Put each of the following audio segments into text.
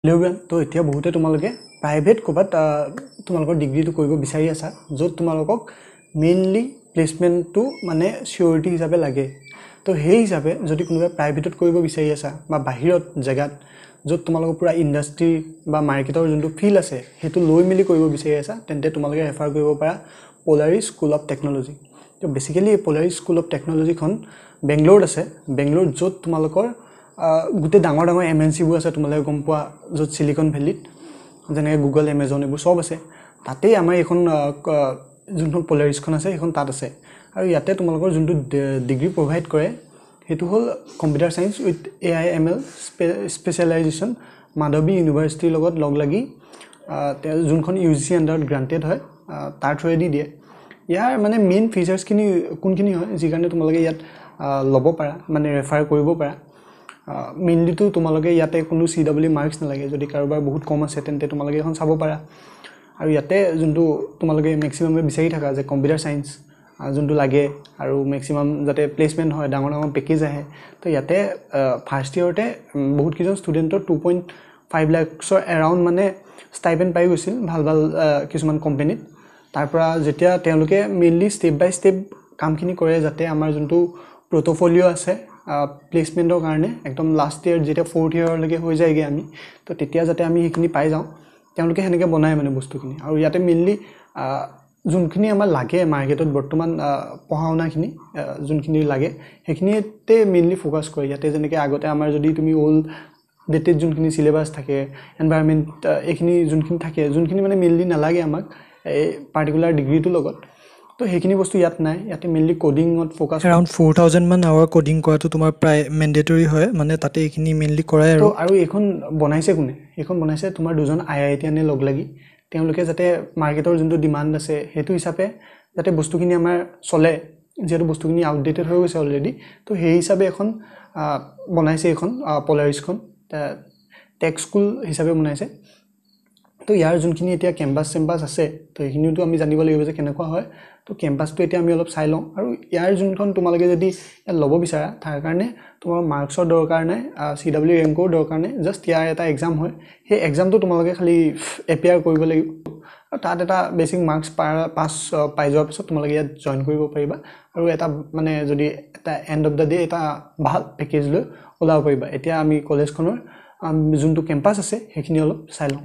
लेउब्रान तो এতিয়া বহুতে তোমালোকে প্ৰাইভেট কোবাত তোমালোকৰ ডিগ্ৰীটো কৰিব বিচাৰি আছা যত তোমালোকক মেইনলি প্লেসমেন্টটো মানে সিউৰিটি হিচাপে লাগে তো হেই হিচাপে যদি কোনোবা প্ৰাইভেটত কৰিব বিচাৰি আছা বা বাহিৰত জাগাত যত তোমালোকৰ পুৰা ইন্ডাষ্ট্ৰি বা মাৰ্কেটৰ যোনটো ফিল আছে হেতু লৈ মিলি কৰিব বিচাৰি আছা তেন্তে তোমালোকে ৰেফাৰ কৰিব পাৰা পোলাৰিছ স্কুল অফ টেকনলজি তো বেসিক্যালি পোলাৰিছ স্কুল অফ টেকনলজি খন বেংগলোৰত আছে বেংগলোৰ যত তোমালোকৰ গুতে ডাঙৰ ডাঙৰ এমএনসি বু আছে তোমালোকে গম পোৱা যত সিলিকন ভ্যালিত যেনে গুগল এমাজন এবোৰ সব আছে তাতে আমাৰ এখন যোনখন পোলাৰিছখন আছে এখন তাত আছে আৰু ইয়াতে তোমালোকৰ যোনটো ডিগ্ৰী প্ৰভাইড কৰে হেতু হল computer science with AI ML specialization Madhavi ইউনিভাৰ্সিটিৰ লগত লগ লাগি যোনখন ইউজিচি আন্ডাৰত গ্ৰান্টেড হয় তাৰ থ্ৰুদি দিয়ে ইয়াৰ মানে মেইন ফিচাৰ্স কিনি কোনখিনি হয় যি কাৰণে তোমালোকে ইয়াত লব পাৰা মানে ৰেফাৰ কৰিব পাৰা মেইনলি তো তোমালোকে ইয়াতে কোনো সিডব্লিউ মাৰ্কস নালাগে যদি কাৰোবাৰ বহুত কম আছে তেন্তে তোমালোকে এখন চাব পাৰা আৰু ইয়াতে যোনটো তোমালোকে ম্যাক্সিমাম বিচাৰি থাকা যে কম্পিউটাৰ সায়েন্স যোনটো লাগে আৰু ম্যাক্সিমাম যাতে প্লেসমেন্ট হয় ডাঙৰ ডাঙৰ পেকেজ আহে তো ইয়াতে ফাৰ্স্ট ইয়াৰতে বহুত কিজন ষ্টুডেন্টৰ 2.5 লাখৰ এৰাউন্ড মানে স্টাইপেন্ড পাই গৈছিল ভাল ভাল কিছুমান কোম্পানীত তাৰ পৰা যেতিয়া তেওঁলোকে মেইনলি স্টেপ বাই স্টেপ কামখিনি কৰে যাতে আমাৰ যোনটো পোৰ্টফোলিও আছে প্লেসমেন্টৰ কাৰণে একদম লাষ্ট ইয়াৰ যেটা 4th ইয়াৰ লৈকে হৈ যায়গে আমি তো তেতিয়া যাতে আমি হেখিনি পাই যাও তেওঁলোকে হেনেকে বনায় মানে বস্তুখিনি আৰু ইয়াতে মেইনলি যোনখিনি আমাৰ লাগে মাৰ্কেটত বৰ্তমান পঢ়াওনাখিনি যোনখিনি লাগে হেখিনিতে মেইনলি ফোকাস কৰে ইয়াতে যেনেকে আগতে আমাৰ যদি তুমি অল ডেটেড যোনখিনি সিলেবাস থাকে এনভায়ৰনমেন্ট এখিনি যোনখিনি থাকে যোনখিনি মানে মেইনলি নালাগে আমাক এই পাৰ্টিকুলাৰ ডিগ্ৰীটো লগত তো হেখিনি বস্তু ইয়াত নাই ইয়াতে মেইনলি কোডিংত ফোকাস अराउंड 4000 মান আৱাৰ কোডিং কৰাটো তোমাৰ প্ৰায় ম্যান্ডেটৰি হয় মানে তাতে এখিনি মেইনলি কৰাই আৰু এখন বনাইছে কোনে এখন বনাইছে তোমাৰ দুজন আইআইটিয়ানে লগ লাগি তেওঁলোকে যাতে মাৰ্কেটৰ যোনটো ডিমান্ড আছে হেতু হিচাপে যাতে বস্তুখিনি আমাৰ চলে যেটো বস্তুখিনি আউটডেটেড হৈ গৈছে অলৰেডি তো হেই হিচাপে এখন বনাইছে এখন পোলাৰিছখন টেক স্কুল হিচাপে বনাইছে তো ইয়াৰ যোনখিনি এতিয়া কেম্পাছ আছে তো এইখিনিটো আমি জানিব লাগিব যে কেনেকুৱা হয় তো কেম্পাছটো এতিয়া আমি অলপ চাই লওঁ আৰু ইয়াৰ যোনখন তোমালোকে যদি লব বিচাৰা তাৰ কাৰণে তোমাৰ মাৰ্কছৰ দৰকাৰ নাই সিডব্লিউ ৰেংকৰ দৰকাৰ নাই জাস্ট ইয়াৰ এটা এক্সাম হয় সেই এক্সামটো তোমালোকে খালি এপিয়াৰ কৰিব লাগিব আৰু তাত এটা বেসিক মাৰ্কছ পাস পাই যোৱাৰ পিছত তোমালোকে ইয়াত জয়েন কৰিব পাৰিবা আৰু এটা মানে যদি এটা এন্ড অফ দা ডে এটা ভাল পেকেজ লৈ ওলাব পাৰিবা এতিয়া আমি কলেজখনৰ যোনটো কেম্পাছ আছে হেখিনি অলপ চাই লওঁ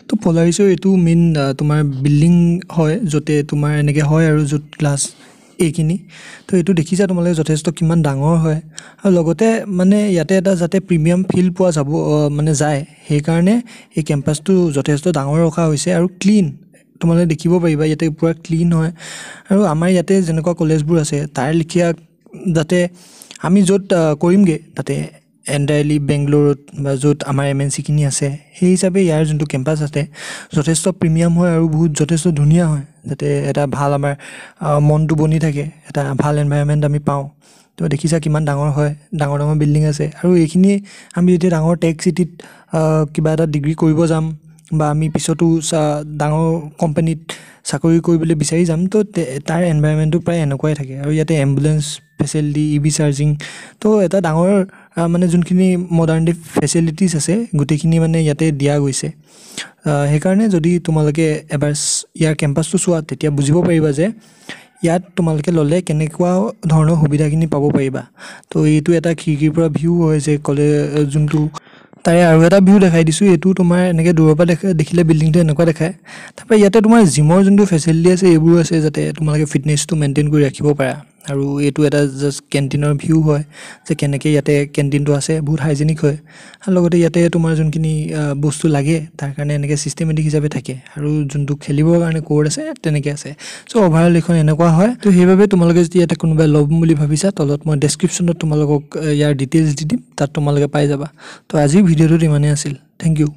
তো পোলাৰিছৰ এটো মেইন তোমাৰ বিল্ডিং হয় যতে তোমাৰ এনেকে হয় আৰু যত ক্লাছ এইখিনি তো এটো দেখিছা তোমালোকে যথেষ্ট কিমান ডাঙৰ হয় আৰু লগতে মানে ইয়াতে এটা যাতে প্ৰিমিয়াম ফিল পোৱা যাব মানে যায় সেই কাৰণে এই কেম্পাছটো যথেষ্ট ডাঙৰ ৰখা হৈছে আৰু ক্লিন তোমালোকে দেখিব পাৰিবা ইয়াতে পুৰা ক্লিন হয় আৰু আমাৰ ইয়াতে যেনেকুৱা কলেজবোৰ আছে তাৰ লিখিয়া যাতে আমি যত কৰিমগে তাতে এন্টায়াৰলি বেংগলোৰত বা যত আমাৰ এমএনসি কিনি আছে সেই হিচাপে ইয়াৰ যোনটো কেম্পাছ আছে যথেষ্ট প্ৰিমিয়াম হয় আৰু বহুত যথেষ্ট ধুনীয়া হয় যাতে এটা ভাল আমাৰ মনটো বনি থাকে এটা ভাল এনভায়ৰনমেন্ট আমি পাওঁ তো দেখিছা কিমান ডাঙৰ হয় ডাঙৰ ডাঙৰ বিল্ডিং আছে আৰু এইখিনি আমি যেতিয়া ডাঙৰ টেক সিটিত কিবা এটা ডিগ্ৰী কৰিব যাম বা আমি পিছতো ডাঙৰ কোম্পানীত চাকৰি কৰিবলৈ বিচাৰি যাম তো তাৰ এনভায়ৰনমেন্টটো প্ৰায় এনেকুৱাই থাকে আৰু ইয়াতে এম্বুলেন্স ফেচিলিটি ইবি চাৰ্জিং তো এটা ডাঙৰ মানে যোনখিনি মডাৰ্ন ডে ফেচিলিটিজ আছে গুটেখিনি মানে ইয়াতে দিয়া গৈছে সেই কাৰণে যদি তোমালোকে এবাৰ ইয়াৰ কেম্পাছটো চোৱা তেতিয়া বুজিব পাৰিবা যে ইয়াত তোমালোকে ললে কেনেকুৱা ধৰণৰ সুবিধাখিনি পাব পাৰিবা তো এইটো এটা খিৰিকিৰ পৰা ভিউ হয় যে কলেজ যোনটো তাৰে আৰু এটা ভিউ দেখাই দিছো এটো তোমাৰ এনেকে দূৰৰ পৰা দেখিলে বিল্ডিংটো এনেকুৱা দেখায় তাৰপৰা ইয়াতে তোমাৰ জিমৰ যোনটো ফেচিলিটি আছে এইবোৰ আছে যাতে তোমালোকে ফিটনেছটো মেইনটেইন কৰি ৰাখিব পাৰা আৰু এটো এটা জাস্ট কেন্টিনৰ ভিউ হয় যে কেনেকে ইয়াতে কেন্টিনটো আছে বহুত হাইজেনিক হয় আৰু লগতে ইয়াতে তোমাৰ যোনখিনি বস্তু লাগে তাৰ কাৰণে এনেকে সিস্টেমেটিক হিচাপে থাকে আৰু যোনটো খেলিবৰ কাৰণে কোৰ্ট আছে তেনেকে আছে সো ওভাৰঅল এখন এনেকুৱা হয় তো সেইভাবে তোমালোকে যদি এটা কোনোবা লবম বুলি ভাবিছা তলত মই ডেসক্ৰিপচনত তোমালোকক ইয়াৰ ডিটেইলছ দি দিম তাত তোমালোকে পাই যাবা তো আজি ভিডিওটো ইমানেই আছিল থ্যাংক ইউ